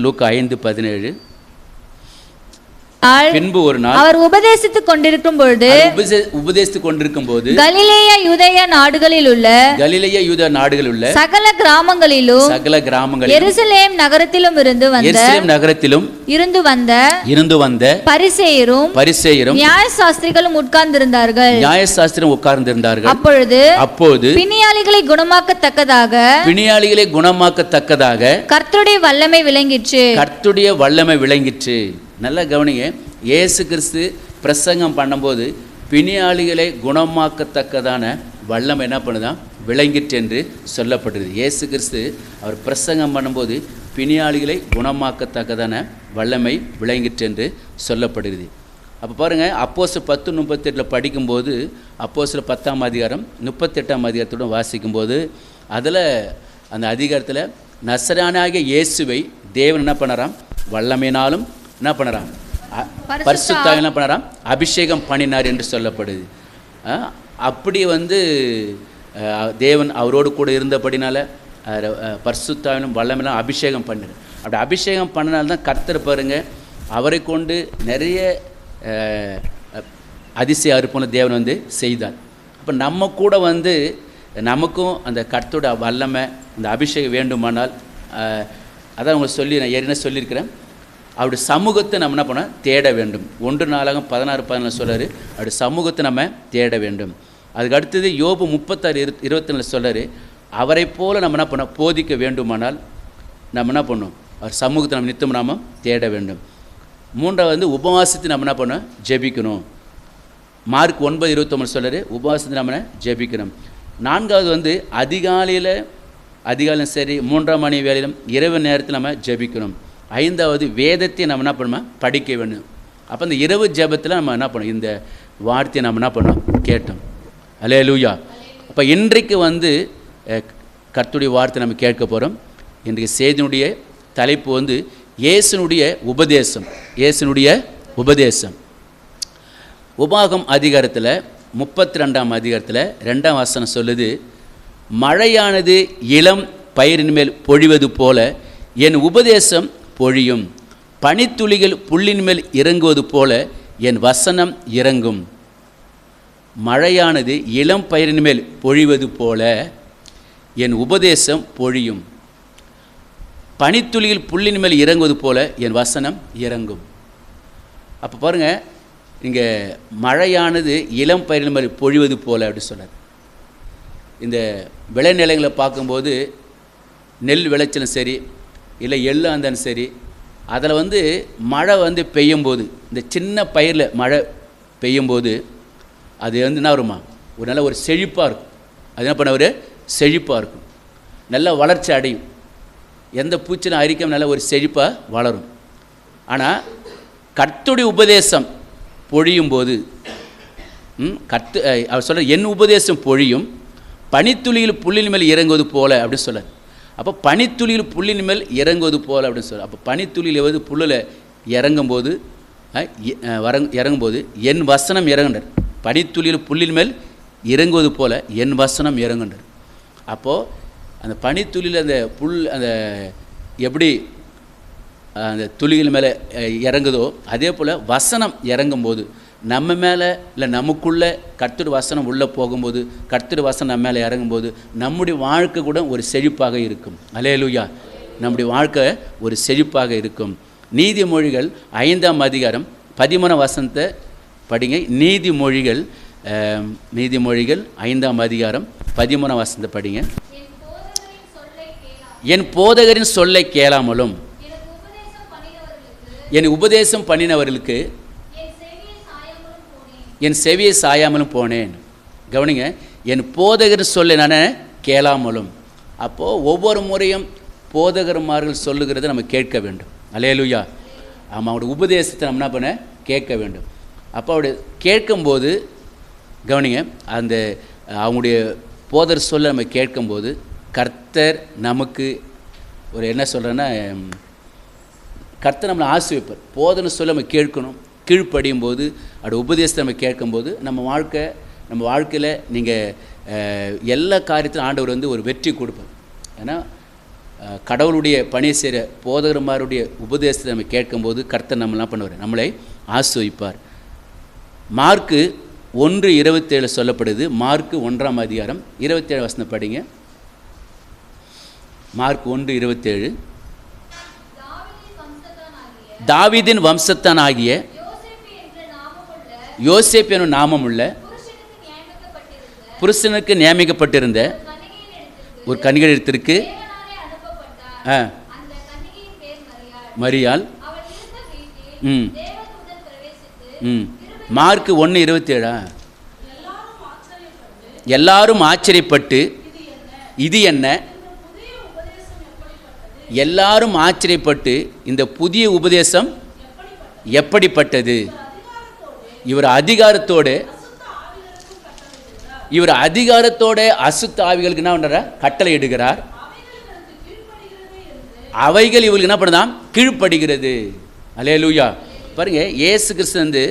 லூக்கா 5:17. பின்பு ஒரு நாள் அவர் உபதேசித்துக் கொண்டிருக்கும் பொழுது கலிலேயா யூதேயா நாடுகளில் உள்ள சகல கிராமங்களிலும் எருசலேம் நகரத்திலும் இருந்து வந்த பரிசேயரும் நியாயசாஸ்திரிகளும் உட்கார்ந்திருந்தார்கள். அப்பொழுது பிணியாளிகளை குணமாக்கத்தக்கதாக கர்த்தருடைய வல்லமை விளங்கிற்று. நல்லா கவனிங்க. இயேசு கிறிஸ்து பிரசங்கம் பண்ணும்போது பிணியாளிகளை குணமாக்கத்தக்கதான வல்லமை என்ன பண்ணுதான் விளங்கிற்று என்று சொல்லப்படுது. இயேசு கிறிஸ்து அவர் பிரசங்கம் பண்ணும்போது பிணியாளிகளை குணமாக்கத்தக்கதான வல்லமை விளங்கிற்று என்று சொல்லப்படுகிறது. அப்போ பாருங்கள், அப்போஸ்தலர் 10:38 படிக்கும்போது, அப்போஸ்தலர் 10ஆம் அதிகாரம் 38ஆம் அதிகாரத்துடன் வாசிக்கும்போது, அதில் அந்த அதிகாரத்தில் நசரேயனாகிய இயேசுவை தேவன் என்ன பண்ணறாம், வல்லமையினாலும் என்ன பண்ணறாம், பரிசுத்தாவினாலும் என்ன பண்ணறாம், அபிஷேகம் பண்ணினார் என்று சொல்லப்படுது. அப்படி தேவன் அவரோடு கூட இருந்தபடினால பரிசுத்தாவினும் வல்லமையினாலும் அபிஷேகம் பண்ணினார். அப்படி அபிஷேகம் பண்ணினால்தான் கர்த்தர் பாருங்க அவரை கொண்டு நிறைய அதிசய அற்புதம் தேவன் செய்தார். அப்போ நம்ம கூட நமக்கும் அந்த கர்த்தரோட வல்லமை அந்த அபிஷேகம் வேண்டுமானால், அதான் உங்களுக்கு நான் ஏற்கனவே சொல்லியிருக்கிறேன், அவருடைய சமூகத்தை நம்ம என்ன பண்ண தேட வேண்டும். 1 நாளாகம் 16:14 சொல்கிறாரு, அவருடைய சமூகத்தை நம்ம தேட வேண்டும். அதுக்கு அடுத்தது யோபு 36:24 சொல்கிறாரு, அவரை போல் நம்ம என்ன பண்ண போதிக்க வேண்டுமானால் நம்ம என்ன பண்ணணும், அவர் சமூகத்தை நம்ம நித்தம் நாம் தேட வேண்டும். 3வது உபவாசத்தை நம்ம என்ன பண்ண ஜெபிக்கணும். மார்க் 9:29 சொல்கிறாரு, உபவாசத்தை நம்ம ஜெபிக்கணும். 4வது அதிகாலையிலும் சரி 3ஆம் மணி வேலையிலும் இரவு நேரத்தில் நம்ம ஜெபிக்கணும். 5வது வேதத்தை நம்ம என்ன பண்ணணும் படிக்க வேண்டும். அப்போ இந்த இரவு ஜெபத்தில் நம்ம என்ன பண்ணணும், இந்த வார்த்தையை நம்ம என்ன பண்ணோம் கேட்டோம். அல்லேலூயா. அப்போ இன்றைக்கு கர்த்தருடைய வார்த்தை நம்ம கேட்க போகிறோம். இன்றைக்கு செய்தியினுடைய தலைப்பு இயேசுனுடைய உபதேசம். உபாகம் அதிகாரத்தில் 32ஆம் அதிகாரத்தில் 2ஆம் வசனம் சொல்லுது, மழையானது இளம் பயிரின் மேல் பொழிவது போல என் உபதேசம் பொழியும், பனித்துளிகள் புல்லின் மேல் இறங்குவது போல என் வசனம் இறங்கும். மழையானது இளம் பயிரின் மேல் பொழிவது போல என் உபதேசம் பொழியும், பனித்துளிகள் புல்லின் மேல் இறங்குவது போல என் வசனம் இறங்கும். அப்போ பாருங்கள், இங்கே மழையானது இளம் பயிரின் மேல் பொழிவது போல அப்படி சொன்னார். இந்த விளைநிலங்களை பார்க்கும்போது நெல் விளைச்சலும் சரி இல்லை எள்ளு இருந்தாலும் சரி, அதில் மழை பெய்யும்போது, இந்த சின்ன பயிரில் மழை பெய்யும்போது அது என்ன வருமா, ஒரு நல்ல ஒரு செழிப்பாக இருக்கும். அது என்ன பண்ண ஒரு செழிப்பாக இருக்கும், நல்ல வளர்ச்சி அடையும், எந்த பூச்சிலும் அரிக்காம நல்ல ஒரு செழிப்பாக வளரும். ஆனால் கர்த்தருடைய உபதேசம் பொழியும் போது அவர் சொல்ல என் உபதேசம் பொழியும், பனித்துளியில் புல்லின் மேல் இறங்குவது போல அப்படின்னு சொல்ல. அப்போ பனித்துளியில் புல்லின் மேல் இறங்குவது போல் அப்படின்னு சொல்ல. அப்போ பனித்துளியில் புல்லில் இறங்கும்போது என் வசனம் இறங்குனர், பனித்துளியில் புல்லின் மேல் இறங்குவது போல என் வசனம் இறங்குனர். அப்போது அந்த பனித்துளியில் அந்த புல் அந்த எப்படி அந்த துளிகள் மேலே இறங்குதோ அதே போல் வசனம் இறங்கும்போது நம்ம மேலே இல்லை நமக்குள்ளே கர்த்தருடைய வசனம் உள்ளே போகும்போது, கர்த்தருடைய வசனம் நம்ம மேலே இறங்கும்போது நம்முடைய வாழ்க்கை கூட ஒரு செழிப்பாக இருக்கும். அல்லேலூயா. நம்முடைய வாழ்க்கை ஒரு செழிப்பாக இருக்கும். நீதிமொழிகள் 5ஆம் அதிகாரம் 13ஆம் வசனத்தை படிங்க. நீதிமொழிகள் 5ஆம் அதிகாரம் 13ஆம் வசனத்தை படிங்க. என் போதகரின் சொல்லை கேளாமலும் என் உபதேசம் பண்ணினவர்களுக்கு என் செவியை சாயாமலும் போனேன். கவனிங்க, என் போதகர் சொல்லை நான் கேளாமலும். அப்போது ஒவ்வொரு முறையும் போதகர்மார்கள் சொல்லுகிறத நம்ம கேட்க வேண்டும். அல்லேலூயா. ஆமாம், அவருடைய உபதேசத்தை நம்ம என்ன பண்ண கேட்க வேண்டும். அப்போ அவருடைய கேட்கும்போது கவனிங்க, அந்த அவங்களுடைய போதர் சொல்ல நம்ம கேட்கும்போது கர்த்தர் நமக்கு ஒரு என்ன சொல்கிறேன்னா, கர்த்தர் நம்மளை ஆசீர்வதிப்பார். போதனை சொல்ல நம்ம கேட்கணும். கீழ்ப்படியும் போது அவருடைய உபதேசத்தை நம்ம கேட்கும்போது நம்ம வாழ்க்கையில் நீங்கள் எல்லா காரியத்திலும் ஆண்டவர் ஒரு வெற்றி கொடுப்பார். ஏன்னா கடவுளுடைய பணி செய்கிற போதகர்மாருடைய உபதேசத்தை நம்ம கேட்கும்போது கர்த்தர் நம்மளாம் பண்ணுவார், நம்மளை ஆசிர்வதிப்பார். மார்க்கு 1:27 சொல்லப்படுது. மார்க்கு 1ஆம் அதிகாரம் 27 வசனம் படிங்க. மார்க் 1:27. தாவீதின் வம்சத்தான் ஆகிய யோசேப்பு என்னும் நாமமுள்ள புருஷனுக்கு நியமிக்கப்பட்டிருந்த ஒரு கன்னிகையிடத்திற்கு மரியாள். மார்க் 1:27. எல்லாரும் ஆச்சரியப்பட்டு இது என்ன, எல்லாரும் ஆச்சரியப்பட்டு இந்த புதிய உபதேசம் எப்படிப்பட்டது, இவர் அதிகாரத்தோட அசுத்த ஆவிகளுக்கு என்ன பண்ற, கட்டளை இடுகிறார். அவைகள் இவங்களுக்கு என்ன பண்ணுதான், கீழ்ப்படுகிறது. அல்லேலூயா. பாருங்க, இயேசு கிறிஸ்து வந்து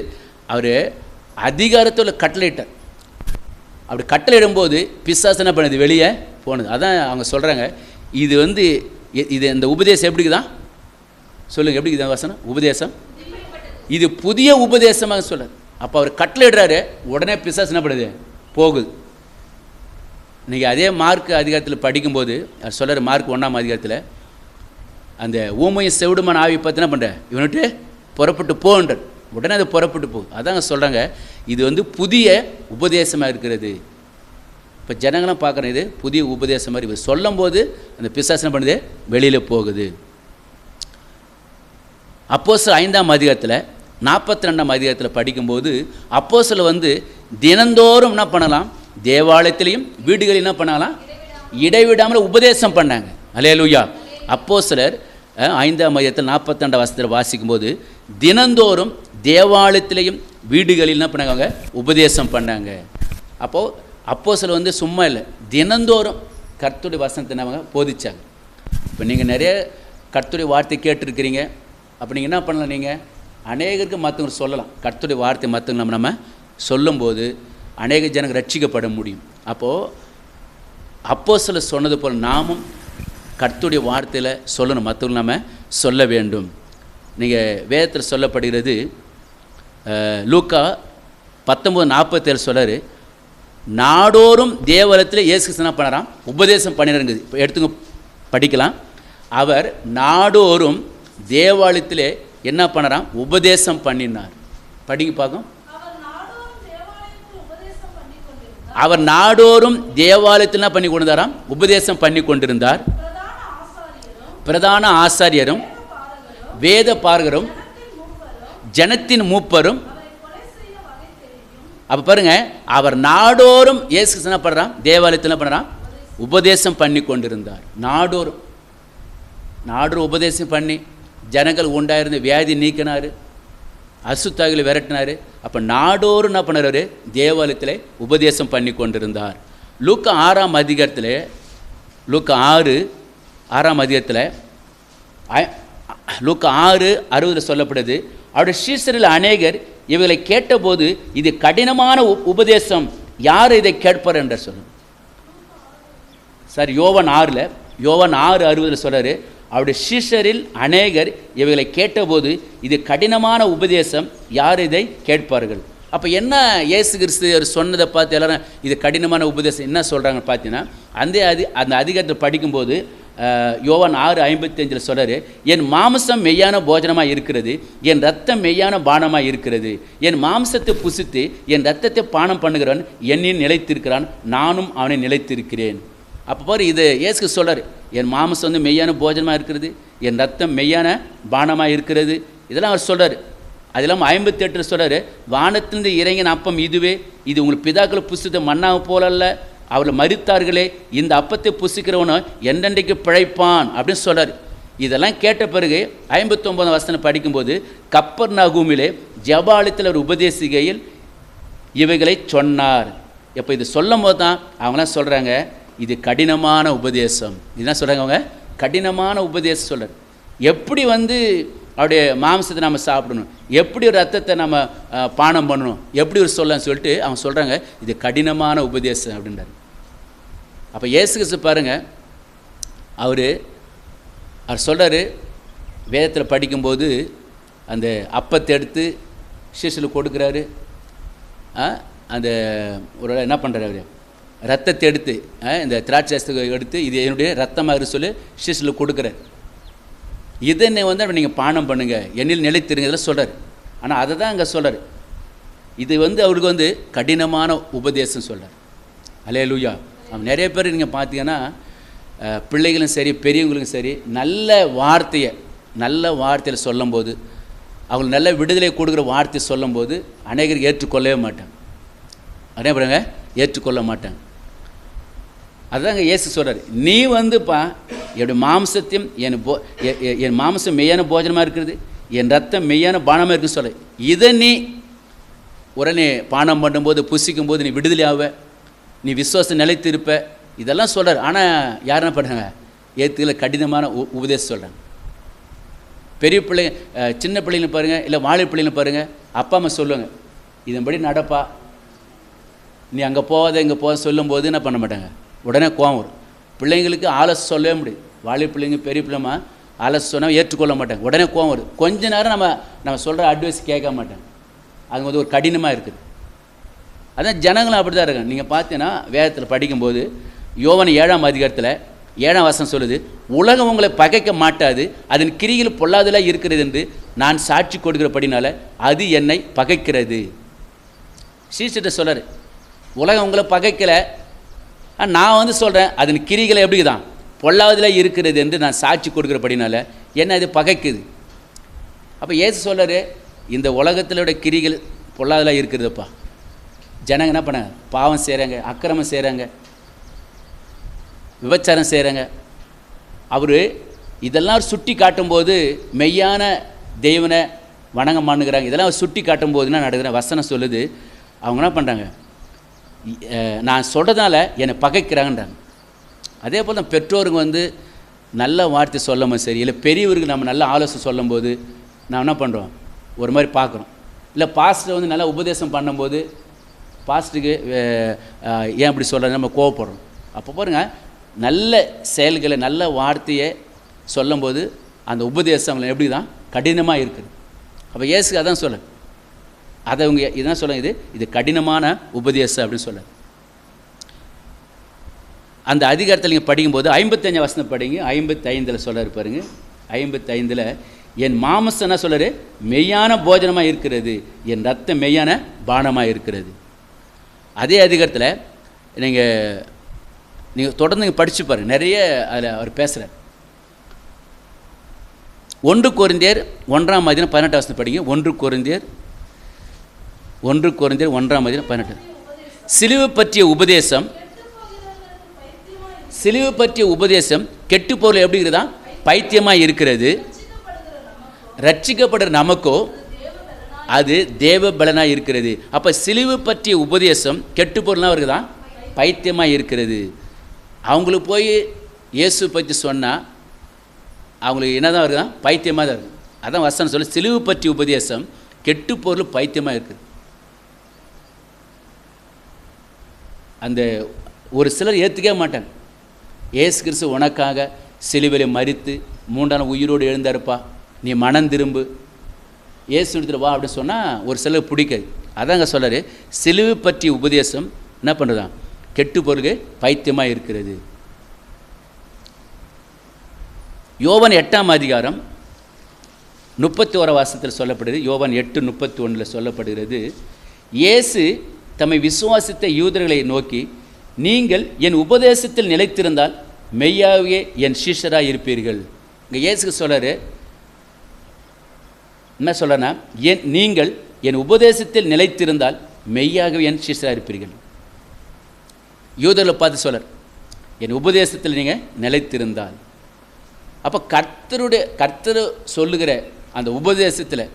அவர் அதிகாரத்தோட கட்டளையிட்டார். அப்படி கட்டளையிடும்போது பிசாசு என்ன பண்ணுது, வெளியே போனது. அதான் அவங்க சொல்கிறாங்க, இது வந்து இது இந்த உபதேசம் எப்படிக்குதான் சொல்லுங்கள், எப்படி இருக்குதான் வசனம், உபதேசம் இது புதிய உபதேசமாக சொல்கிறார். அப்போ அவர் கட்டளையிடுறாரு, உடனே பிசாசு என்ன பண்ணுது, போகுது. இன்றைக்கி அதே மார்க் அதிகாரத்தில் படிக்கும்போது அவர் சொல்கிறார், மார்க் 1ஆம் அதிகாரத்தில் அந்த ஊமையும் செவிடுமான ஆவி பார்த்து என்ன பண்ணுற, இவனுட்டு புறப்பட்டு போன்றார். உடனே அது புறப்பட்டு போகுது. அதாங்க சொல்கிறாங்க, இது வந்து புதிய உபதேசமாக இருக்கிறது. இப்போ ஜனங்களும் பார்க்குறேன், இது புதிய உபதேசம் மாதிரி இவர் சொல்லும் போது அந்த பிசாசு பண்ணுது, வெளியில் போகுது. அப்போஸ்தலர் 5ஆம் அதிகாரத்தில் 42ஆம் அதிகாரத்தில் படிக்கும்போது அப்போஸ்தலர் வந்து தினந்தோறும் என்ன பண்ணலாம், தேவாலயத்திலையும் வீடுகளில் என்ன பண்ணலாம், இடைவிடாமல் உபதேசம் பண்ணாங்க. அல்லேலூயா. அப்போஸ்தலர் 5ஆம் அதிகாரத்தில் 42ஆம் வசனத்தில் வாசிக்கும்போது தினந்தோறும் தேவாலயத்திலையும் வீடுகளில் என்ன பண்ணாங்க, உபதேசம் பண்ணாங்க. அப்போது அப்போஸ்தலர் வந்து சும்மா இல்லை, தினந்தோறும் கர்த்தருடைய வசனத்தை அவங்க போதிச்சாங்க. இப்போ நீங்கள் நிறைய கர்த்தருடைய வார்த்தை கேட்டுருக்கிறீங்க. அப்போ நீங்கள் என்ன பண்ணலாம், நீங்கள் அநேகருக்கு மற்றவங்க சொல்லலாம். கர்த்தருடைய வார்த்தை மற்றவங்க நம்ம சொல்லும்போது அநேக ஜனங்கள் ரட்சிக்கப்பட முடியும். அப்போது அப்போஸ்தலர் சொன்னது போல் நாமும் கர்த்தருடைய வார்த்தையில் சொல்லணும், மற்றவங்க நம்ம சொல்ல வேண்டும். நீங்கள் வேதத்தில் சொல்லப்படுகிறது, லூக்கா 19:47 சொல்கிறார், நாடோறும் தேவாலயத்தில் இயேசு கிறிஸ்து என்ன பண்ணுறான், உபதேசம் பண்ணிடுறது. இப்போ எடுத்துங்க படிக்கலாம். அவர் நாடோறும் தேவாலயத்தில் என்ன பண்ணுறான், உபதேசம் பண்ணினார். படிங்க பார்க்கும். அவர் நாடோறும் தேவாலயத்தில் என்ன பண்ணி கொண்டிருந்தாராம், உபதேசம் பண்ணி கொண்டிருந்தார். பிரதான ஆசாரியரும் வேத பாரகரும் ஜனத்தின் மூப்பரும். அப்போ பாருங்க, அவர் நாடோறும் இயேசு கிறிஸ்து என்ன பண்ணுறான், தேவாலயத்தில் என்ன பண்ணுறான், உபதேசம் பண்ணி கொண்டிருந்தார். நாடோறும் உபதேசம் பண்ணி ஜனங்கள் உண்டாயிருந்த வியாதி நீக்கினார், அசுத்தாவிகளை விரட்டினார். அப்போ நாடோறும் என்ன பண்ணார், தேவாலயத்தில் உபதேசம் பண்ணி கொண்டிருந்தார். லூக்கா 6ஆம் அதிகாரத்தில், லூக்கா 6ஆம் அதிகாரத்தில் லூக்கா 6:60 சொல்லப்படுது, அவருடைய சீசரில் அநேகர் இவர்களை கேட்டபோது இது கடினமான உபதேசம், யார் இதை கேட்பார் என்று சொல்லும். சார், யோவான் 6:60 சொல்கிறாரு, அவருடைய சீஷரில் அநேகர் இவைகளை கேட்டபோது இது கடினமான உபதேசம், யார் இதை கேட்பார்கள். அப்போ என்ன இயேசு கிறிஸ்து அவர் சொன்னதை பார்த்து எல்லாரும் இது கடினமான உபதேசம் என்ன சொல்கிறாங்க பார்த்தீங்கன்னா, அந்த அதிகாரத்தை படிக்கும்போது யோவான் 6:55 சொல்கிறாரு, என் மாம்சம் மெய்யான போஜனமாக இருக்கிறது, என் ரத்தம் மெய்யான பானமாக இருக்கிறது. என் மாம்சத்தை புசித்து என் ரத்தத்தை பானம் பண்ணுகிறவன் என்னில் நிலைத்திருக்கிறான், நானும் அவனை நிலைத்திருக்கிறேன். அப்போ பாரு, இது இயேசு சொல்கிறார், என் மாம்சம் வந்து மெய்யான போஜனமாக இருக்கிறது, என் ரத்தம் மெய்யான பானமாக இருக்கிறது. இதெல்லாம் அவர் சொல்கிறார். அதெல்லாம் 58 சொல்கிறார், வானத்திலிருந்து இறங்கின அப்பம் இதுவே, இது உங்கள் பிதாக்களை புசித்த மண்ணாக போலல்ல, அவர்கள் மரித்தார்களே, இந்த அப்பத்தை புசிக்கிறவனும் என்றென்றைக்கு பிழைப்பான் அப்படின்னு சொல்கிறார். இதெல்லாம் கேட்ட பிறகு 59 வசனம் படிக்கும்போது கப்பர்நகூமிலே ஜெபாலயத்தில் அவர் உபதேசிக்கையில் இவைகளை சொன்னார். இப்போ இது சொல்லும் போது தான் அவங்களாம் சொல்கிறாங்க, இது கடினமான உபதேசம். இதுதான் சொல்கிறாங்க அவங்க, கடினமான உபதேசம் சொல்கிறார். எப்படி வந்து அவருடைய மாம்சத்தை நம்ம சாப்பிடணும், எப்படி ஒரு ரத்தத்தை நம்ம பானம் பண்ணணும், எப்படி ஒரு சொல்லன்னு சொல்லிட்டு அவங்க சொல்கிறாங்க, இது கடினமான உபதேசம் அப்படின்றார். அப்போ இயேசு கிறிஸ்து பாருங்கள், அவர் அவர் சொல்கிறார், வேதத்தில் படிக்கும்போது அந்த அப்பத்தை எடுத்து சீஷர்களுக்கு கொடுக்குறாரு. அந்த ஒரு என்ன பண்ணுறாரு, அவர் ரத்தத்தை எடுத்து இந்த திராட்சை எடுத்து இது என்னுடைய ரத்தமாக சொல்லி சீஷர்களுக்கு கொடுக்குறாரு. இதனை வந்து நீங்கள் பானம் பண்ணுங்கள், என்னில் நிலைத்திருங்க இதெல்லாம் சொல்கிறார். ஆனால் அதை தான் அங்கே சொல்கிறார். இது வந்து அவருக்கு வந்து கடினமான உபதேசம் சொல்கிறார். அல்லேலூயா. அவன் நிறைய பேர் நீங்கள் பார்த்தீங்கன்னா பிள்ளைகளும் சரி பெரியவங்களுக்கும் சரி நல்ல வார்த்தையில் சொல்லும்போது, அவங்களுக்கு நல்ல விடுதலை கொடுக்குற வார்த்தை சொல்லும்போது அநேகருக்கு ஏற்றுக்கொள்ளவே மாட்டாங்க. அநேகருங்க ஏற்றுக்கொள்ள மாட்டாங்க. அதுதாங்க இயேசு சொல்கிறார், நீ வந்துப்பா என்னுடைய மாம்சத்தையும் என் மாம்சம் மெய்யான போஜனமாக இருக்கிறது, என் ரத்தம் மெய்யான பானமாக இருக்குன்னு சொல்ல, இதை நீ உடனே பானம் பண்ணும்போது புசிக்கும் போது நீ விடுதலை ஆவ, நீ விசுவாசம் நிலைத்து இருப்ப, இதெல்லாம் சொல்கிறார். ஆனால் யார் என்ன பண்ணுறாங்க, ஏற்றுக்கல கடினமான உபதேசம் சொல்கிறாங்க. பெரிய பிள்ளைங்க சின்ன பிள்ளைங்க பாருங்கள், இல்லை வாழை பிள்ளைங்க பாருங்கள், அப்பா அம்மா சொல்லுவாங்க இதன்படி நடப்பா, நீ அங்கே போகாத இங்கே போக சொல்லும்போது என்ன பண்ண மாட்டாங்க, உடனே கோவம் வரும். பிள்ளைங்களுக்கு ஆலோசனை சொல்லவே முடியும். வாழை பிள்ளைங்க பெரிய பிள்ளைமா ஆலோசனை சொன்னால் ஏற்றுக்கொள்ள மாட்டாங்க, உடனே கோவம் வருது. கொஞ்ச நேரம் நம்ம சொல்கிற அட்வைஸ் கேட்க மாட்டாங்க. அது வந்து ஒரு கடினமாக இருக்குது. அதான் ஜனங்களும் அப்படி தான் இருக்காங்க. நீங்கள் பார்த்தீங்கன்னா வேதத்தில் படிக்கும்போது யோவான் 7ஆம் அதிகாரத்தில் 7ஆம் வசனம் சொல்லுது, உலகம் உங்களை பகைக்க மாட்டாது, அதன் கிரியில் பொல்லாதெல்லாம் இருக்கிறது என்று நான் சாட்சி கொடுக்கிறபடினால அது என்னை பகைக்கிறது. சீசிட்ட சொல்கிறார், உலகம் உங்களை பகைக்கலை, நான் வந்து சொல்கிறேன் அதன் கிரிகளை எப்படி தான் பொல்லாதெல்லாம் இருக்கிறது என்று நான் சாட்சி கொடுக்கிறபடினால என்ன இது பகைக்குது. அப்போ ஏசு சொல்கிறார், இந்த உலகத்திலோட கிரிகள் பொல்லாதெல்லாம் இருக்கிறதுப்பா. ஜனங்க என்ன பண்ணாங்க, பாவம் செய்கிறாங்க, அக்கிரமம் செய்கிறாங்க, விபச்சாரம் செய்கிறாங்க. அவர் இதெல்லாம் சுட்டி காட்டும்போது மெய்யான தெய்வனை வணங்க மாட்டுகிறாங்க. இதெல்லாம் சுட்டி காட்டும்போது என்ன நடக்கிற வசனம் சொல்லுது, அவங்க என்ன பண்ணுறாங்க, நான் சொல்கிறதால என்னை பகைக்கிறாங்கன்றாங்க. அதே போல் தான் பெற்றோருங்க வந்து நல்ல வார்த்தை சொல்லும்போது சரி, இல்லை பெரியவருக்கு நம்ம நல்ல ஆலோசனை சொல்லும்போது நான் என்ன பண்ணுறோம், ஒரு மாதிரி பார்க்குறோம். இல்லை பாஸ்டர் வந்து நல்லா உபதேசம் பண்ணும்போது பாஸ்டருக்கு ஏன் அப்படி சொல்கிறது நம்ம கோவப்படுறோம். அப்போ பாருங்கள், நல்ல செயல்களை நல்ல வார்த்தையை சொல்லும்போது அந்த உபதேசம் எப்படி தான் கடினமாக இருக்குது. அப்போ இயேசுக்கு அதான் சொல்ல, அதை அவங்க இதான் சொல்ல, இது கடினமான உபதேசம் அப்படின்னு சொல்ல. அந்த அதிகாரத்தில் நீங்கள் படிக்கும்போது 55 வசனம் படிங்க, 55 சொல்கிறாரு பாருங்க. 55 என் மாம்சம் என்ன சொல்கிறாரு, மெய்யான போஜனமாக இருக்கிறது, என் ரத்தம் மெய்யான பானமாக இருக்கிறது. அதே அதிகாரத்தில் நீங்கள் தொடர்ந்து நீங்கள் படித்து பாருங்கள், நிறைய அதில் அவர் பேசுகிறார். 1 கொரிந்தியர் 1ஆம் அதிகாரம் 18 வசனம் படிங்க. 1 கொரிந்தியர் 1ஆம் அதிகாரம் 18. சிலுவை பற்றிய உபதேசம் கெட்டு போகிற எப்படி இருக்குதா, பைத்தியமாக இருக்கிறது. ரட்சிக்கப்படுற நமக்கோ அது தேவ பலனாக இருக்கிறது. அப்போ சிலுவை பற்றிய உபதேசம் கெட்டு போகிறலாம் இருக்குதா, பைத்தியமாக இருக்கிறது. அவங்களுக்கு போய் இயேசு பற்றி சொன்னால் அவங்களுக்கு என்ன தான் இருக்குதா, பைத்தியமாக தான் இருக்குது. அதான் வசனம் சொல்லி, சிலுவை பற்றிய உபதேசம் கெட்டு பொருள் பைத்தியமாக இருக்குது. அந்த ஒரு சிலர் ஏற்றுக்கவே மாட்டாங்க. இயேசு கிறிஸ்து உனக்காக சிலுவையில் மரித்து 3ஆம் நாள் உயிரோடு எழுந்தாருப்பா, நீ மனம் திரும்பு, இயேசு எடுத்துகிட்டு வா அப்படின்னு சொன்னால் ஒரு சிலர் பிடிக்காது. அதாங்க சொல்கிறாரு, சிலுவை பற்றிய உபதேசம் என்ன பண்ணுறதா, கெட்டு பொருள் பைத்தியமாக இருக்கிறது. யோவான் 8ஆம் அதிகாரம் 31 வசனத்தில் சொல்லப்படுகிறது. யோவான் 8:31 சொல்லப்படுகிறது, இயேசு தம்மை விசுவாசித்த யூதர்களை நோக்கி, நீங்கள் என் உபதேசத்தில் நிலைத்திருந்தால் மெய்யாகவே என் சீஷராக இருப்பீர்கள். இங்கே இயேசுக்கு சொல்கிறாரு, என்ன சொல்கிறேன்னா, நீங்கள் என் உபதேசத்தில் நிலைத்திருந்தால் மெய்யாகவே என் சீஷராக இருப்பீர்கள். யூதர்களை பார்த்து சொல்கிறார், என் உபதேசத்தில் நீங்கள் நிலைத்திருந்தால். அப்போ கர்த்தர் சொல்லுகிற அந்த உபதேசத்தில்,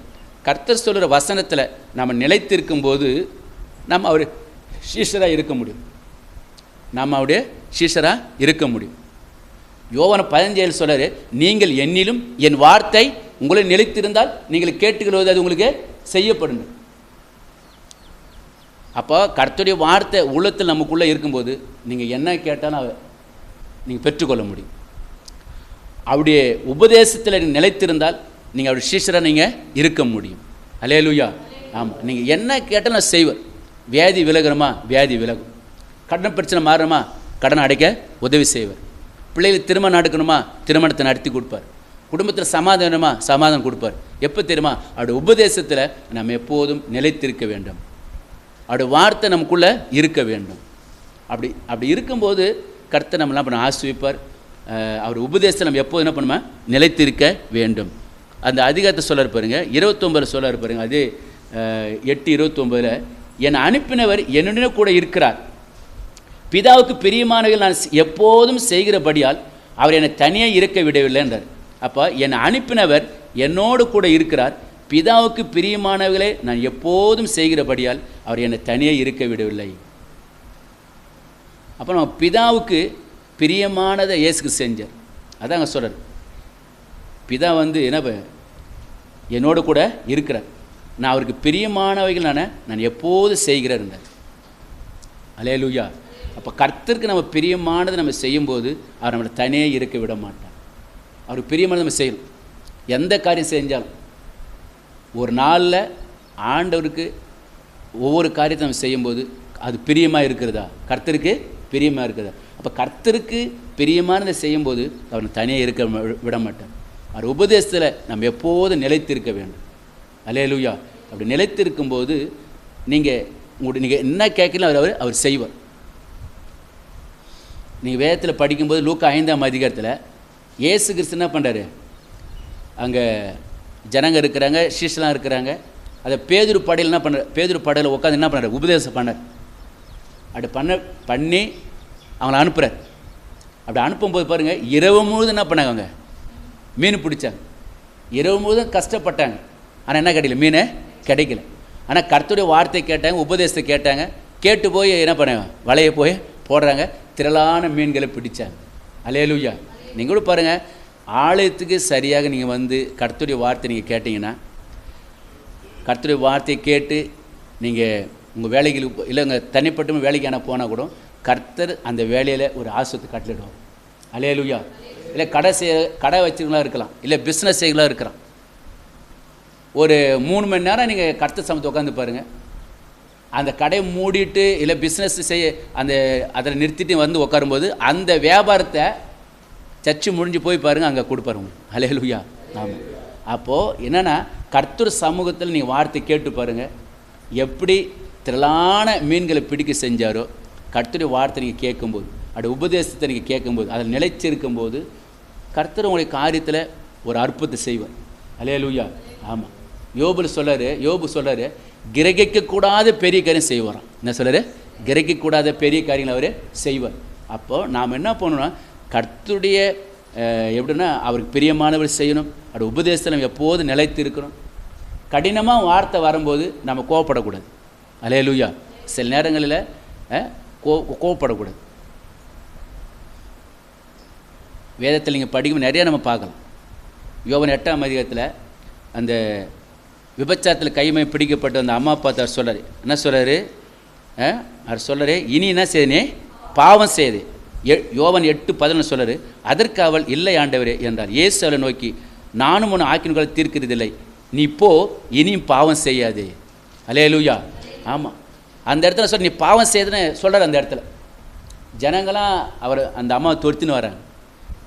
கர்த்தர் சொல்லுகிற வசனத்தில் நம்ம நிலைத்திருக்கும்போது நம்ம அவர் சீஷராக இருக்க முடியும். நாம் அவருடைய சீஷராக இருக்க முடியும். யோவான் 15 சொல்கிறாரு, நீங்கள் என்னிலும் என் வார்த்தை உங்களை நிலைத்திருந்தால் நீங்கள் கேட்டுக்கிறது அது உங்களுக்கு செய்யப்படும். அப்போ கர்த்தருடைய வார்த்தை உள்ளத்தில் நமக்குள்ளே இருக்கும்போது நீங்கள் என்ன கேட்டாலும் நீங்கள் பெற்றுக்கொள்ள முடியும். அவருடைய உபதேசத்தில் நிலைத்திருந்தால் நீங்கள் அவருடைய சீஷராக நீங்கள் இருக்க முடியும். அல்லேலூயா. ஆமாம், நீங்கள் என்ன கேட்டாலும் செய்வர். வியாதி விலகுறமா, வியாதி விலகும். கடன் பிரச்சனை மாறணுமா, கடனை அடைக்க உதவி செய்வார். பிள்ளைகளுக்கு திருமணம் நடக்கணுமா, திருமணத்தை நடத்தி கொடுப்பார். குடும்பத்தில் சமாதானமா, சமாதானம் கொடுப்பார். எப்போ தெரியுமா, அவருடைய உபதேசத்தில் நம்ம எப்போதும் நிலைத்திருக்க வேண்டும். அவருடைய வார்த்தை நமக்குள்ளே இருக்க வேண்டும். அப்படி இருக்கும்போது கர்த்தர் நம்மளாம் பண்ண ஆசிர்வதிப்பார். அவர் உபதேசத்தை நம்ம எப்போது என்ன பண்ணுமா, நிலைத்திருக்க வேண்டும். அந்த அதிகாரத்தை சொல்ல இருப்பாருங்க, 29 சொல்ல இருப்பாருங்க. அது 8:29 என்னை அனுப்பினவர் என்னுடைய கூட இருக்கிறார். பிதாவுக்கு பிரியமானவர்கள் நான் எப்போதும் செய்கிறபடியால் அவர் என்னை தனியாக இருக்க விடவில்லை என்றார். அப்போ என்னை அனுப்பினவர் என்னோடு கூட இருக்கிறார். பிதாவுக்கு பிரியமானவர்களே நான் எப்போதும் செய்கிறபடியால் அவர் என்னை தனியாக இருக்க விடவில்லை. அப்போ நம்ம பிதாவுக்கு பிரியமானதை இயேசுக்கு செஞ்சார். அதாங்க சொல்கிறார். பிதா என்ன என்னோடு கூட இருக்கிறார், நான் அவருக்கு பிரியமானவைகள் நான் எப்போது செய்கிறேன் என்றார். அல்லேலூயா. அப்போ கர்த்தருக்கு நம்ம பிரியமானதை நம்ம செய்யும்போது அவர் நம்மளை தனியே இருக்க விட மாட்டார். அவருக்கு பிரியமானதை நம்ம செய்யணும். எந்த காரியம் செஞ்சாலும் ஒரு நாளில் ஆண்டவருக்கு ஒவ்வொரு காரியத்தை நம்ம செய்யும்போது அது பிரியமாக இருக்கிறதா, கர்த்தருக்கு பிரியமாக இருக்கிறதா. அப்போ கர்த்தருக்கு பிரியமானதை செய்யும்போது அவர் தனியாக இருக்க விட மாட்டார். அவர் உபதேசத்தில் நம்ம எப்போதும் நிலைத்திருக்க வேண்டும். அல்லேலூயா. அப்படி நிலைத்திருக்கும்போது நீங்கள் என்ன கேட்கலாம் அவர் செய்வார். நீங்கள் வேதத்தில் படிக்கும்போது லூக்கா 5ஆம் அதிகாரத்தில் இயேசு கிறிஸ்து என்ன பண்ணுறாரு, அங்கே ஜனங்க இருக்கிறாங்க, சீஷலாம் இருக்கிறாங்க. அதை பேதுரு படையில் என்ன பண்ணுறாரு, பேதுரு படையில் உட்காந்து என்ன பண்ணுறாரு, உபதேசம் பண்ணார். அப்படி பண்ணி அவங்கள அனுப்புகிறார். அப்படி அனுப்பும்போது பாருங்கள், இரவு முழுதும் என்ன பண்ணாங்க, அவங்க மீன் பிடிச்சாங்க. இரவு முழுதும் கஷ்டப்பட்டாங்க. ஆனால் என்ன கிடைக்கல, மீன் கிடைக்கல. ஆனால் கர்த்தருடைய வார்த்தை கேட்டாங்க, உபதேசத்தை கேட்டாங்க. கேட்டு போய் என்ன பண்ணாங்க, வலையை போய் போடுறாங்க. திரளான மீன்களை பிடிச்சாங்க. அல்லேலூயா. நீங்கள் கூட பாருங்கள், ஆலயத்துக்கு சரியாக நீங்கள் கர்த்தருடைய வார்த்தை நீங்கள் கேட்டிங்கன்னா, கர்த்தருடைய வார்த்தையை கேட்டு நீங்கள் உங்கள் வேலைகளுக்கு இல்லை உங்கள் தனிப்பட்ட வேலைக்கான போனால் கூட கர்த்தர் அந்த வேலையில் ஒரு ஆசிரியத்தை கட்டளிடுவோம். அல்லேலூயா. இல்லை கடை வச்சுக்கலாம் இருக்கலாம், இல்லை பிஸ்னஸ் செய்யலாம் இருக்கலாம். ஒரு 3 மணி நேரம் நீங்கள் கர்த்தர் சமத்தை உட்காந்து பாருங்கள். அந்த கடையை மூடிட்டு இல்லை பிஸ்னஸ் செய்ய அதில் நிறுத்திட்டு உட்காரும்போது அந்த வியாபாரத்தை சர்ச்சு முடிஞ்சு போய் பாருங்கள், அங்கே கொடுப்பாரு உங்களுக்கு. அல்லேலூயா. ஆமாம். அப்போது என்னென்னா, கர்த்தர் சமூகத்தில் நீங்கள் வார்த்தை கேட்டு பாருங்கள், எப்படி திரளான மீன்களை பிடிக்க செஞ்சாரோ கர்த்தருடைய வார்த்தை நீங்கள் கேட்கும்போது, அப்படி உபதேசத்தை நீங்கள் கேட்கும்போது, அதில் நிலைச்சிருக்கும்போது கர்த்தர் உங்களுடைய காரியத்தில் ஒரு அற்புதத்தை செய்வார். அல்லேலூயா. ஆமாம். யோபு சொல்கிறாரு, கிரகிக்கக்கூடாத பெரிய காரியம் செய்வாராம். என்ன சொல்கிறாரு, கிரகிக்கக்கூடாத பெரிய காரியங்களை அவர் செய்வார். அப்போது நாம் என்ன பண்ணணும்னா, கர்த்தருடைய எப்படின்னா அவருக்கு பிரியமானவர் செய்யணும். அப்படி உபதேசத்தில் நம்ம எப்போது நிலைத்து இருக்கணும். கடினமாக வார்த்தை வரும்போது நம்ம கோவப்படக்கூடாது. அல்லேலூயா. சில நேரங்களில் கோவப்படக்கூடாது. வேதத்தில் நீங்கள் படிக்கும் நிறையா நம்ம பார்க்கலாம். யோவான் 8ஆம் அதிகாரத்தில் அந்த விபச்சாரத்தில் கைமை பிடிக்கப்பட்ட அந்த அம்மா அப்பா அவர் சொல்கிறார். என்ன சொல்கிறாரு, அவர் சொல்கிறாரு, இனி என்ன செய்தனே, பாவம் செய்து. யோவான் 8:11 சொல்கிறாரு, அதற்கு அவள் இல்லை ஆண்டவரே என்றார். இயேசு அவளை நோக்கி, நானும் உன் ஆக்கின்களை தீர்க்கிறதில்லை, நீ போ, இனியும் பாவம் செய்யாதே. அல்லேலூயா. ஆமாம். அந்த இடத்துல நீ பாவம் செய்யுதுன்னு சொல்கிறார். அந்த இடத்துல ஜனங்களாம் அந்த அம்மாவை துரத்தின்னு வராங்க.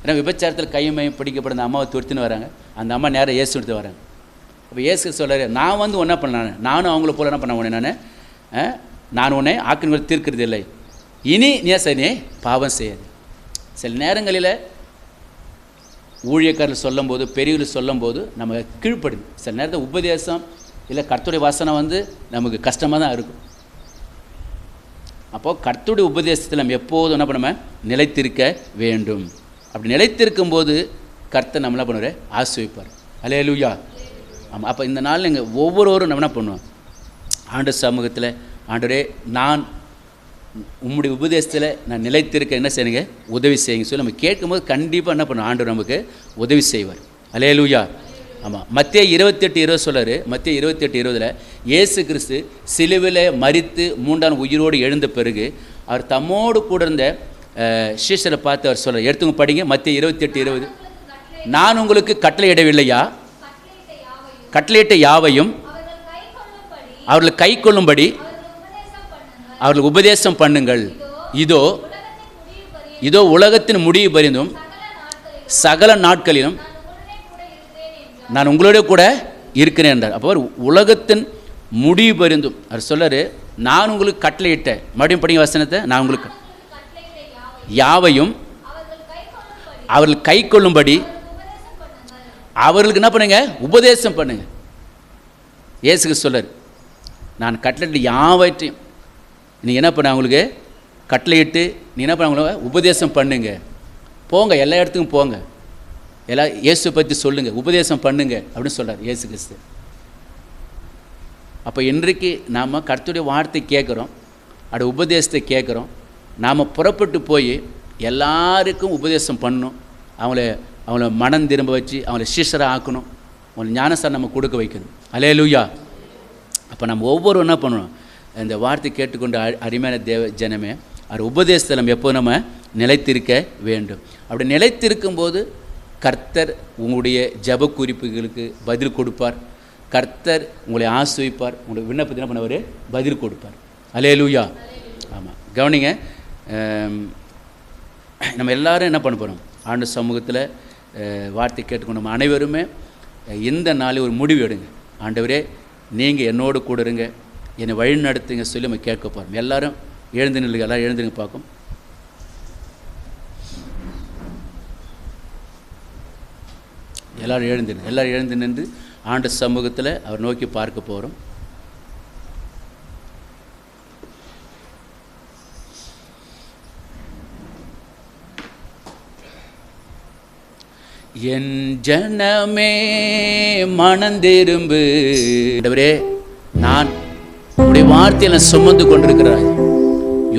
ஏன்னா விபச்சாரத்தில் கைமையும் பிடிக்கப்பட்ட அந்த அம்மாவை துரத்தின்னு வராங்க. அந்த அம்மா நேரம் இயேசு எடுத்து வராங்க. அப்போ இயேசு சொல்கிறாரு, நான் என்ன பண்ணேன், நானும் அவங்கள போல என்ன பண்ண உடனே நான் உன்னை ஆக்கின்களை தீர்க்கிறது இல்லை, இனி நீ பாவம் செய்யாது. சில நேரங்களில் ஊழியக்காரர்கள் சொல்லும்போது, பெரியவர்கள் சொல்லும்போது நம்ம கீழ்ப்படுது. சில நேரத்தில் உபதேசம் இல்லை கர்த்தருடைய வசனம் நமக்கு கஷ்டமாக தான் இருக்கும். அப்போது கர்த்தருடைய உபதேசத்தில் நம்ம எப்போதும் என்ன பண்ணுவோம், நிலைத்திருக்க வேண்டும். அப்படி நிலைத்திருக்கும்போது கர்த்தர் நம்மளை பண்ணுவார், ஆசீர்வதிப்பார். அல்லேலூயா. ஆமாம். அப்போ இந்த நாள் நீங்கள் ஒவ்வொருவரும் நம்ம என்ன பண்ணுவோம், ஆண்டவர் சமூகத்தில், ஆண்டவரே நான் உம்முடைய உபதேசத்தில் நான் நிலைத்திருக்க என்ன செய்யுங்க, உதவி செய்யுங்க சொல்லி நம்ம கேட்கும்போது கண்டிப்பாக என்ன பண்ணுவோம், ஆண்டவர் நமக்கு உதவி செய்வார். அல்லேலூயா. ஆமாம். மத்தேயு 28:20 சொல்கிறார். மத்தேயு 28:20 இயேசு கிறிஸ்து சிலுவையில் மரித்து 3ஆம் உயிரோடு எழுந்த பிறகு அவர் தம்மோடு கூட இருந்த சீஷரை பார்த்து அவர் சொல்கிறார். எடுத்துங்க படிங்க. மத்தேயு 28:20. நான் உங்களுக்கு கட்டளையிடவில்லையா? கட்டளையிட்ட யாவையும் அவர்கள் கை கொள்ளும்படி அவர்கள் உபதேசம் பண்ணுங்கள். இதோ இதோ உலகத்தின் முடிவு பரிந்தும் சகல நாட்களிலும் நான் உங்களோட கூட இருக்கிறேன் என்றார். அப்போ உலகத்தின் முடிவு பரிந்தும் அவர் சொல்றாரு, நான் உங்களுக்கு கட்டளையிட்ட, மறுபடியும் படிங்க வசனத்தை, நான் உங்களுக்கு யாவையும் அவர்கள் கை கொள்ளும்படி அவர்களுக்கு என்ன பண்ணுங்க? உபதேசம் பண்ணுங்க. இயேசுக்கு சொல்றாரு, நான் கட்டளையிட்டு யாவற்றையும் நீ என்ன பண்ண, அவங்களுக்கு கட்டளையிட்டு நீ என்ன பண்ண, அவங்கள உபதேசம் பண்ணுங்க. போங்க, எல்லா இடத்துக்கும் போங்க, எல்லா இயேசுவை பற்றி சொல்லுங்க, உபதேசம் பண்ணுங்க அப்படின்னு சொல்றார் இயேசு கிறிஸ்து. அப்போ இன்றைக்கு நாம் கர்த்தருடைய வார்த்தை கேட்குறோம், அப்படி உபதேசத்தை கேட்குறோம். நாம் புறப்பட்டு போய் எல்லாருக்கும் உபதேசம் பண்ணணும், அவங்கள மனம் திரும்ப வச்சு அவங்கள சீஷராக ஆக்கணும், அவங்கள ஞானஸ்தானம் நம்ம கொடுக்க வைக்கணும். அல்லேலூயா. அப்போ நம்ம ஒவ்வொருவரும் என்ன பண்ணணும், இந்த வார்த்தை கேட்டுக்கொண்டு அருமையான தேவ ஜனமே, அவர் உபதேசத்தில் நம்ம எப்போ நம்ம நிலைத்திருக்க வேண்டும். அப்படி நிலைத்திருக்கும்போது கர்த்தர் உங்களுடைய ஜப குறிப்புகளுக்கு பதில் கொடுப்பார். கர்த்தர் உங்களை ஆசிர்வதிப்பார். உங்களுடைய விண்ணப்பத்தை என்ன பண்ணவர்? பதில் கொடுப்பார். அல்லேலூயா. ஆமாம், கவனிங்க. நம்ம எல்லாரும் என்ன பண்ண போகிறோம்? ஆண்டு சமூகத்தில் வார்த்தை கேட்டுக்கொண்டு நம்ம அனைவருமே இந்த நாளில் ஒரு முடிவு எடுங்க. ஆண்டவரே, நீங்கள் என்னோடு கூட இருங்க, என்னை வழி நடத்துங்க சொல்லி நம்ம கேட்க போகிறோம். எல்லாரும் எழுந்து நில்லுங்க, எல்லோரும் எழுந்துங்க பார்க்கும். எல்லாரும் எழுந்து நின்று ஆண்டு சமூகத்தில் அவர் நோக்கி பார்க்க போகிறோம். என் ஜனமே மனந்திரும்பு. ஆண்டவரே, நான் உடைய வார்த்தையை சுமந்து கொண்டிருக்கிறாய்.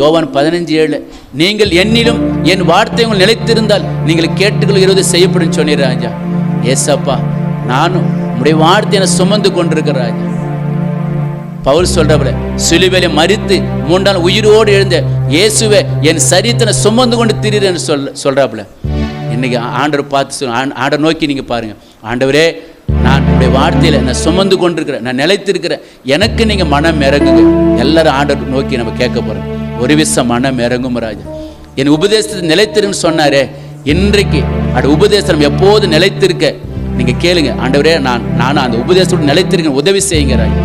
யோவான் 15:7, நீங்கள் என்னிலும் என் வார்த்தை உங்கள் நிலைத்திருந்தால் நீங்கள் கேட்டுக்கொள்கிறது செய்யப்படும் சொன்னீர் ராஜா. ஏசப்பா, நானும் உடைய வார்த்தையை சுமந்து கொண்டிருக்கிறாய். பவுல் சொல்றவள, சிலுவையில மரித்து 3 நாள் உயிரோடு எழுந்த இயேசுவை என் சரீரத்தை சுமந்து கொண்டு திரிறேன்னு சொல்றாப்புல. இன்னைக்கு ஆண்டவர் பார்த்து ஆண்டவர் நோக்கி நீங்கள் பாருங்கள், ஆண்டவரே, நான் உடைய வார்த்தையில் நான் சுமந்து கொண்டிருக்கிறேன், நான் நிலைத்திருக்கிறேன், எனக்கு நீங்கள் மனம் இறங்குங்க. எல்லாரும் ஆண்டவர் நோக்கி நம்ம கேட்க போகிறோம். ஒரு விஷயம் மனம் இறங்கும் ராஜா. என் உபதேசத்தை நிலைத்திருன்னு சொன்னாரே, இன்றைக்கு அந்த உபதேசம் எப்போது நிலைத்திருக்க நீங்கள் கேளுங்க. ஆண்டவரே, நானும் அந்த உபதேசத்தோடு நிலைத்திருக்கேன், உதவி செய்யுங்க ராஜா.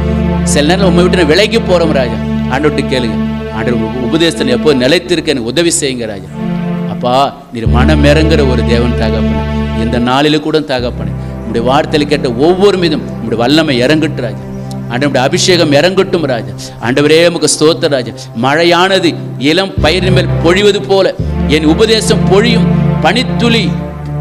சில நேரம் உண்மை விட்டு நான் விலகி போகிறோம் ராஜா. ஆண்டவர்கிட்ட கேளுங்க, ஆண்டவர் உபதேசத்தில் எப்போது நிலைத்திருக்க எனக்கு உதவி செய்யுங்க ராஜா. அப்பா, நீர் மனம் இறங்குற ஒரு தேவன் தகப்பனே, இந்த நாளில் கூட தகப்பனே, உங்களுடைய வார்த்தையில் கேட்ட ஒவ்வொரு மீதும் உங்களுடைய வல்லமை இறங்கட்டும் ராஜா. ஆண்டவருடைய அபிஷேகம் இறங்கட்டும் ராஜா. ஆண்டவரே, உமக்கு ஸ்தோத்திரம் ராஜா. மழையானது இளம் பயிரின் மேல் பொழிவது போல என் உபதேசம் பொழியும்,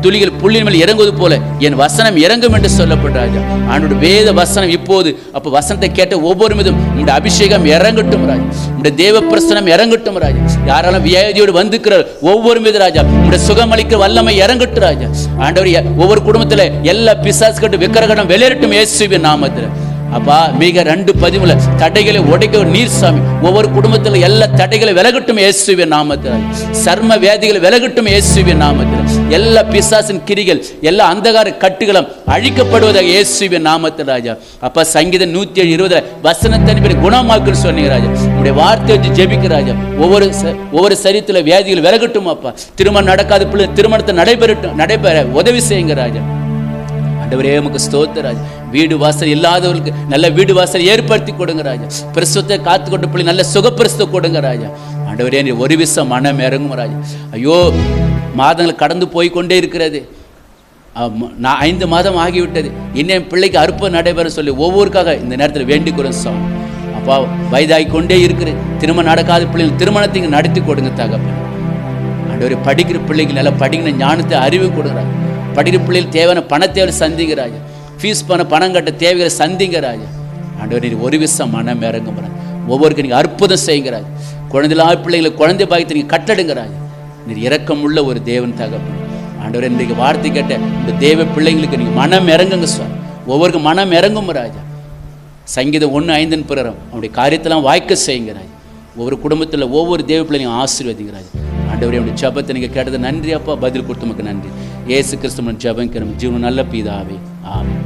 துளிகள் புள்ளின் மேல் இறங்குவது போல என் வசனம் இறங்கும் என்று சொல்லப்பட்ட ராஜா. ஆண்டவருடைய வேத வசனம் இப்போது அப்போ வசனத்தை கேட்ட ஒவ்வொரு மீதும் உங்களுடைய அபிஷேகம் இறங்கட்டும் ராஜா. உங்களுடைய தேவ பிரசனம் இறங்கட்டும் ராஜா. யாராலும் வியாதியோடு வந்துக்கிறார் ஒவ்வொரு மீது ராஜா, உங்களுடைய சுகமளிக்கிற வல்லமை இறங்கட்டும் ராஜா. ஆண்டவர் ஒவ்வொரு குடும்பத்தில் எல்லா பிசாசுகட்டும் விக்கிரகடம் வெளியேறட்டும் இயேசுவின் நாமத்தில். அப்பா, மிக 2:13 தடைகளை உடைக்க நீர் சாமி. ஒவ்வொரு குடும்பத்தில் எல்லா தடைகளை விலகட்டும் இயேசுவின் நாமத்தில். சர்ம வியாதிகளை விலகட்டும் இயேசுவின் நாமத்தில். எல்லா பிசாசின் கிரிகள், எல்லா அந்தகார கட்டுகளும் அழிக்கப்படுவதாக இயேசுவின் நாமத்தில் ராஜா. அப்பா, சங்கீதம் 107:20 வசனத்தை குணமாக்குன்னு சொன்னீங்க ராஜா. உங்களுடைய வார்த்தை வச்சு ஜெபிக்க ராஜா. ஒவ்வொரு சரீரத்தில் வியாதிகள் விலகட்டும் அப்பா. திருமணம் நடக்காத பிள்ளை திருமணத்தை நடைபெற உதவி செய்யுங்க ராஜா. ஆண்டவரே, உமக்கு ஸ்தோத்திரம் ராஜா. வீடு வாசல் இல்லாதவர்களுக்கு நல்ல வீடு வாசல் ஏற்படுத்தி கொடுங்க ராஜா. பிரசுத்தை காத்து கொண்டு பிள்ளை நல்ல சுகப்பிரசுத்தை கொடுங்க ராஜா. ஆண்டவரே, நீ ஒரு விஷயம் மனம் இறங்கும் ராஜா. ஐயோ, மாதங்கள் கடந்து போய் கொண்டே இருக்கிறது. நான் 5 மாதம் ஆகிவிட்டது, இன்னும் பிள்ளைக்கு அற்புதம் நடைபெற சொல்லி ஒவ்வொருக்காக இந்த நேரத்தில் வேண்டிக்கிறோம் சாமி. அப்பா, வயதாகி கொண்டே இருக்கிறது, திருமணம் நடக்காத பிள்ளைகள் திருமணத்தை நடத்தி கொடுங்க தகப்பன். ஆண்டவரே, படிக்கிற பிள்ளைகள் நல்லா படிக்கிற ஞானத்தை அறிவு கொடுக்குறாங்க. படிக்கிற பிள்ளைகள் தேவையான பண தேவை சந்திங்க ராஜா. ஃபீஸ் பணம் கட்ட தேவைகளை சந்திங்க ராஜா. ஆண்டவர், நீர் ஒரு விஷயம் மனம் இறங்கும் ராஜா. ஒவ்வொருக்கு நீங்கள் அற்புதம் செய்யுங்க ராஜா. குழந்தைகளா பிள்ளைகளை குழந்தை பாக்கியத்தை நீங்கள் கட்டடுங்க ராஜா. நீர் இரக்கமுள்ள ஒரு தேவன் தகப்பன். ஆண்டவர், இன்றைக்கு வார்த்தை கேட்ட இந்த தேவ பிள்ளைங்களுக்கு நீங்கள் மனம் இறங்குங்க சுவாமி. ஒவ்வொருக்கு மனம் இறங்கும் ராஜா. சங்கீதம் 1:5 பிரகாரம் அவனுடைய காரியத்தெல்லாம் வாய்க்க செய்யுங்க ராஜா. ஒவ்வொரு குடும்பத்தில் ஒவ்வொரு தேவ பிள்ளைங்க ஆசீர்வதிங்க ராஜா. ஆண்டவரே, அவனுடைய ஜெபத்தை நீங்கள் கேட்டது நன்றி அப்பா. பதில் கொடுத்தமக்கு நன்றி. இயேசு கிறிஸ்துவின் ஜெபம் ஜீவன் நல்ல பிதாவே, ஆமென்.